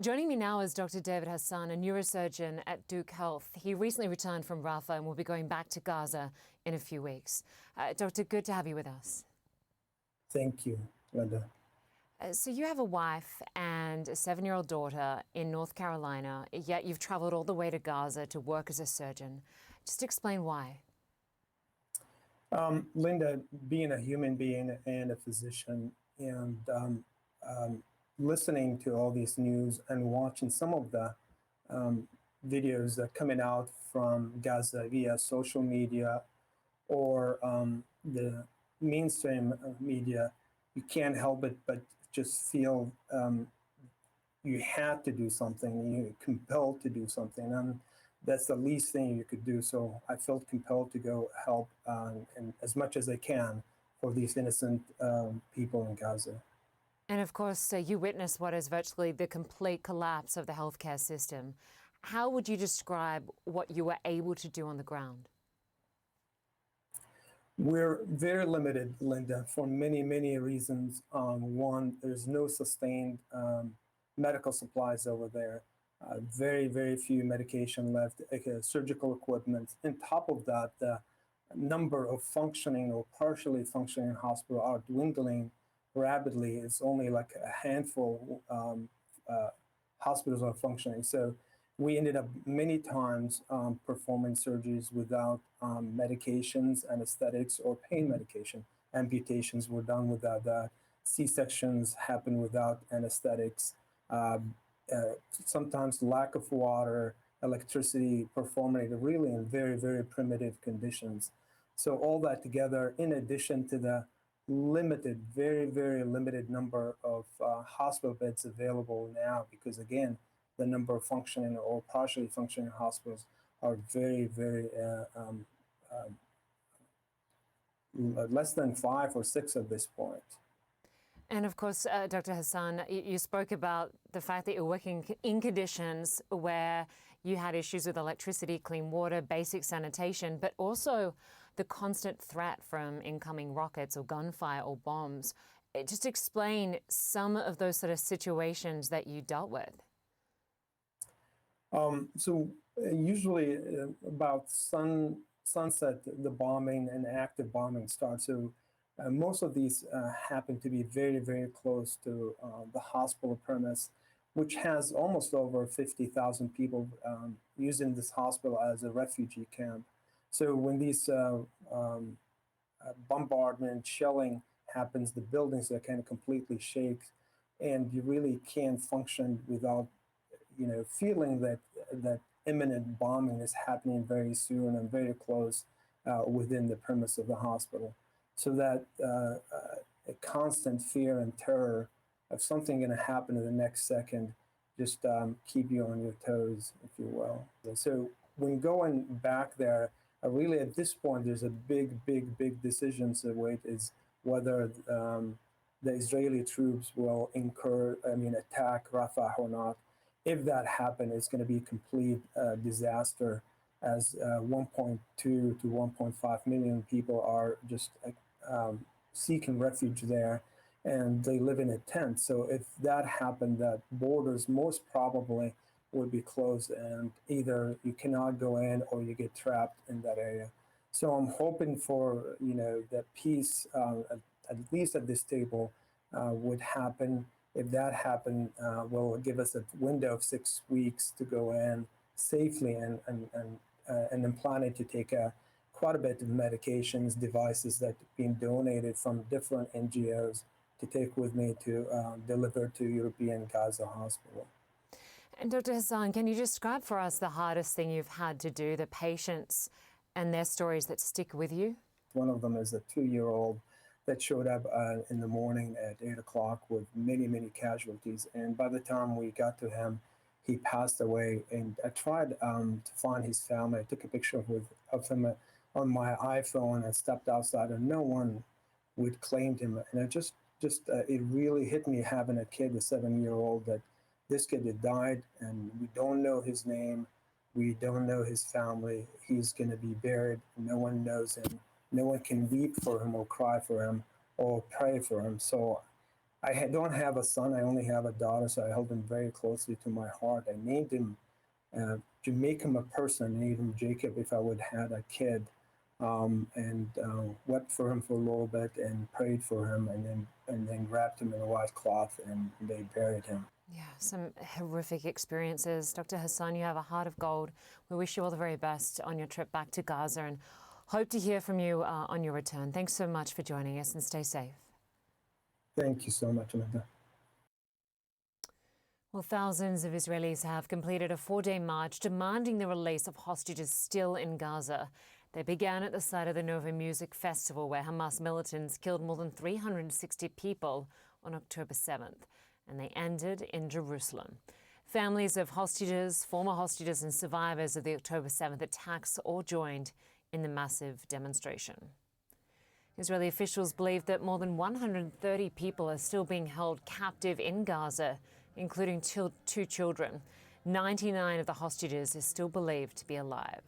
Joining me now is Dr. David HASAN, a neurosurgeon at Duke Health. He recently returned from Rafah and will be going back to Gaza in a few weeks. Doctor, good to have you with us. Thank you, Linda. So you have a wife and a 7-year-old daughter in North Carolina, yet you've traveled all the way to Gaza to work as a surgeon. Just explain why. Linda, being a human being and a physician and listening to all this news and watching some of the videos that are coming out from Gaza via social media or the mainstream media, you can't help it but just feel you had to do something, you're compelled to do something, and that's the least thing you could do. So I felt compelled to go help and as much as I can for these innocent people in Gaza. And of course, you witnessed what is virtually the complete collapse of the healthcare system. How would you describe what you were able to do on the ground? We're very limited, Linda, for many, many reasons. One, there's no sustained medical supplies over there. Very, very few medication left, surgical equipment. On top of that, the number of functioning or partially functioning hospitals are dwindling rapidly. It's only like a handful hospitals are functioning. So we ended up many times performing surgeries without medications, anesthetics, or pain medication. Amputations were done without that. C-sections happen without anesthetics. Sometimes lack of water, electricity, performing really in very, very primitive conditions. So all that together, in addition to the limited, very, very limited number of hospital beds available now, because again, the number of functioning or partially functioning hospitals are very, very less than 5 or 6 at this point. And of course, Dr. HASAN, you spoke about the fact that you're working in conditions where you had issues with electricity, clean water, basic sanitation, but also the constant threat from incoming rockets or gunfire or bombs. Just explain some of those sort of situations that you dealt with. So usually about sunset, the bombing and active bombing starts. So most of these happen to be very, very close to the hospital premise, which has almost over 50,000 people using this hospital as a refugee camp. So when these bombardment, shelling happens, the buildings are kind of completely shake, and you really can't function without feeling that imminent bombing is happening very soon and very close within the premise of the hospital. So that a constant fear and terror of something going to happen in the next second just keep you on your toes, if you will. So when going back there, really at this point, there's a big decision to wait is whether the Israeli troops will attack Rafah or not. If that happens, it's going to be a complete disaster, as 1.2 to 1.5 million people are just seeking refuge there, and they live in a tent. So if that happened, that borders most probably would be closed, and either you cannot go in or you get trapped in that area. So I'm hoping for that peace, at least at this table, would happen. If that happened, will give us a window of 6 weeks to go in safely and then planning to take quite a bit of medications, devices that are being donated from different NGOs to take with me to deliver to European Gaza hospital. And Dr. HASAN, can you describe for us the hardest thing you've had to do, the patients and their stories that stick with you? One of them is a 2-year-old that showed up in the morning at 8 o'clock with many, many casualties. And by the time we got to him, he passed away. And I tried to find his family. I took a picture of him on my iPhone and stepped outside, and no one would claim him. And it just it really hit me having a kid, a 7-year-old, that this kid had died, and we don't know his name. We don't know his family. He's going to be buried. No one knows him. No one can weep for him or cry for him or pray for him. So don't have a son. I only have a daughter, so I held him very closely to my heart. I named him to make him a person. I named him Jacob if I would have a kid, and wept for him for a little bit and prayed for him, and then wrapped him in a white cloth and they buried him. Yeah, some horrific experiences. Dr. Hasan, you have a heart of gold. We wish you all the very best on your trip back to Gaza and hope to hear from you on your return. Thanks so much for joining us and stay safe. Thank you so much, Linda. Well, thousands of Israelis have completed a 4-day march demanding the release of hostages still in Gaza. They began at the site of the Nova Music Festival, where Hamas militants killed more than 360 people on October 7th, and they ended in Jerusalem. Families of hostages, former hostages and survivors of the October 7th attacks all joined in the massive demonstration. Israeli officials believe that more than 130 people are still being held captive in Gaza, including two children. 99 of the hostages are still believed to be alive.